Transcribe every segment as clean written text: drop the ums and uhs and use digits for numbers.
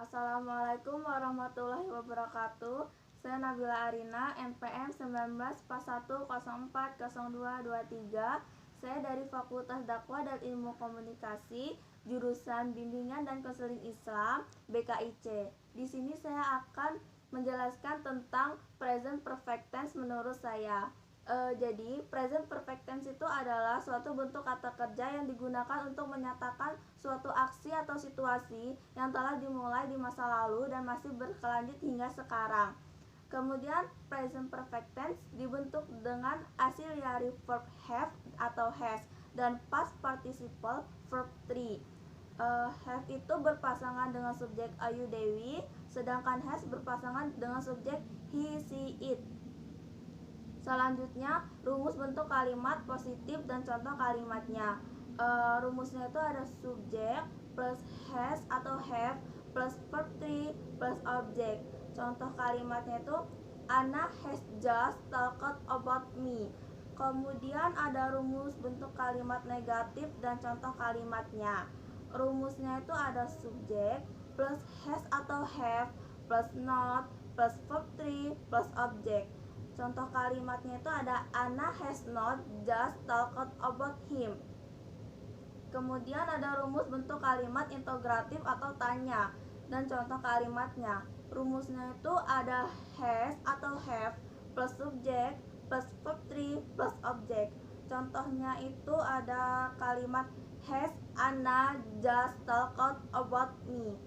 Assalamualaikum warahmatullahi wabarakatuh. Saya Nabila Arina, NPM 1941040223. Saya dari Fakultas Dakwah dan Ilmu Komunikasi, jurusan Bimbingan dan Konseling Islam, BKIC. Di sini saya akan menjelaskan tentang present perfect tense menurut saya. Jadi, present perfect tense itu adalah suatu bentuk kata kerja yang digunakan untuk menyatakan suatu aksi atau situasi yang telah dimulai di masa lalu dan masih berkelanjut hingga sekarang. Kemudian, present perfect tense dibentuk dengan auxiliary verb have atau has dan past participle verb 3. Have itu berpasangan dengan subjek Ayu Dewi, sedangkan has berpasangan dengan subjek he, she, it. Selanjutnya, rumus bentuk kalimat positif dan contoh kalimatnya. Rumusnya itu ada subjek plus has atau have plus verb 3 plus object. Contoh kalimatnya itu Anna has just talked about me. Kemudian ada rumus bentuk kalimat negatif dan contoh kalimatnya. Rumusnya itu ada subjek plus has atau have plus not plus verb 3 plus object. Contoh kalimatnya itu ada Anna has not just talked about him. Kemudian ada rumus bentuk kalimat integratif atau tanya dan contoh kalimatnya. Rumusnya itu ada has atau have plus subjek plus verb 3 plus object. Contohnya itu ada kalimat has Anna just talked about me.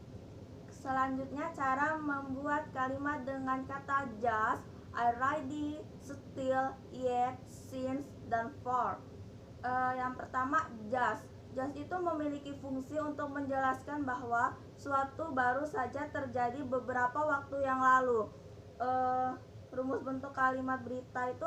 Selanjutnya cara membuat kalimat dengan kata just, already, still, yet, since, dan for. Yang pertama just. Just itu memiliki fungsi untuk menjelaskan bahwa suatu baru saja terjadi beberapa waktu yang lalu. Rumus bentuk kalimat berita itu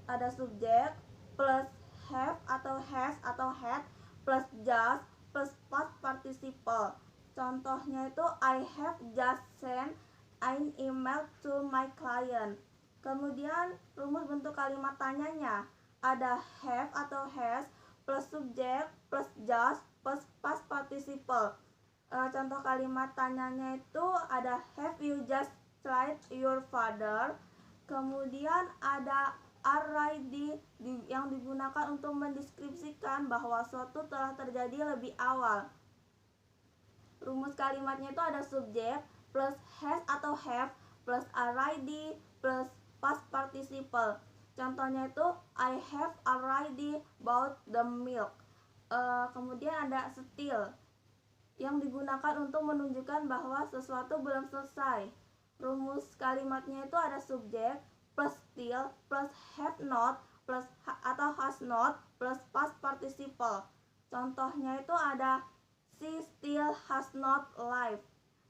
ada subjek plus have atau has atau had plus just plus past participle. Contohnya itu I have just sent an email to my client. Kemudian rumus bentuk kalimat tanyanya ada have atau has plus subjek plus just plus past participle. Contoh kalimat tanyanya itu ada have you just tried your father. Kemudian ada already yang digunakan untuk mendeskripsikan bahwa suatu telah terjadi lebih awal. Rumus kalimatnya itu ada subjek plus has atau have plus already plus past participle. Contohnya itu I have already bought the milk. Kemudian ada still yang digunakan untuk menunjukkan bahwa sesuatu belum selesai. Rumus kalimatnya itu ada subjek plus still plus have not plus atau has not plus past participle. Contohnya itu ada she still has not left.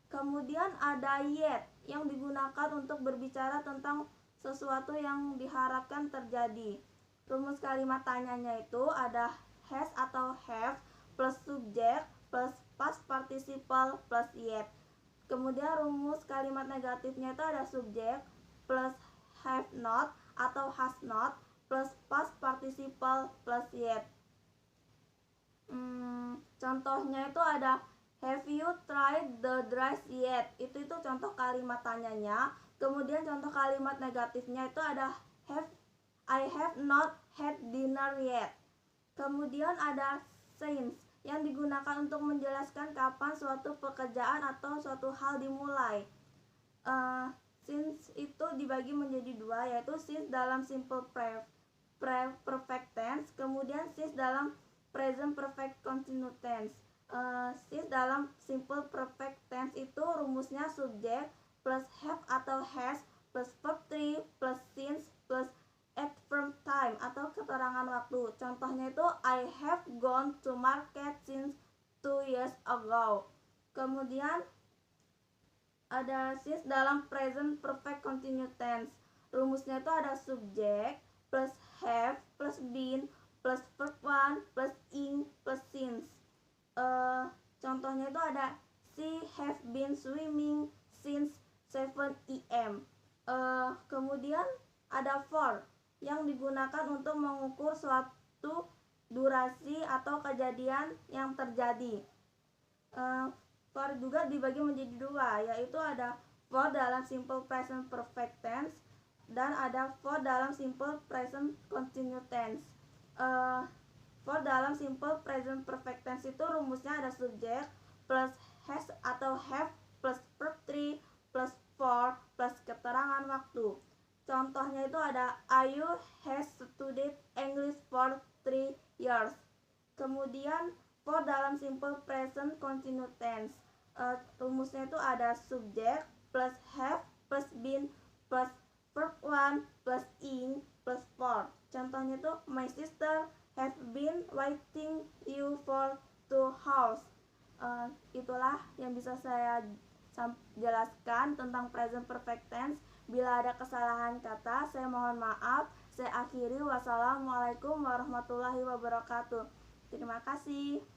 Kemudian ada yet yang digunakan untuk berbicara tentang sesuatu yang diharapkan terjadi. Rumus kalimat tanyanya itu ada has atau have plus subjek plus past participle plus yet. Kemudian rumus kalimat negatifnya itu ada subjek plus have not atau has not plus past participle plus yet. Contohnya itu ada have you tried the dress yet? Itu contoh kalimat tanyanya. Kemudian contoh kalimat negatifnya itu ada I have not had dinner yet. Kemudian ada since yang digunakan untuk menjelaskan kapan suatu pekerjaan atau suatu hal dimulai. Since itu dibagi menjadi dua, yaitu since dalam simple perfect tense, kemudian since dalam present perfect continuous tense. Since dalam simple perfect tense itu rumusnya subjek plus have atau has plus verb 3 plus since plus at from time atau keterangan waktu. Contohnya itu I have gone to market since 2 years ago. Kemudian ada since dalam present perfect continuous tense. Rumusnya itu ada subjek plus have plus been plus verb 1 plus in plus since. Contohnya itu ada she have been swimming since 7 AM. Kemudian ada for yang digunakan untuk mengukur suatu durasi atau kejadian yang terjadi. For juga dibagi menjadi dua, yaitu ada for dalam simple present perfect tense dan ada for dalam simple present continuous tense. For dalam simple present perfect tense itu rumusnya ada subjek plus has atau have plus verb 3 plus for plus keterangan waktu. Contohnya itu ada Ayu has studied English for 3 years. Kemudian for dalam simple present continuous tense, rumusnya itu ada subjek plus have plus been plus verb 1 plus ing plus for. Contohnya itu my sister have been waiting you for 2 hours. Itulah yang bisa saya jelaskan tentang present perfect tense. Bila ada kesalahan kata, saya mohon maaf. Saya akhiri. Wassalamualaikum warahmatullahi wabarakatuh. Terima kasih.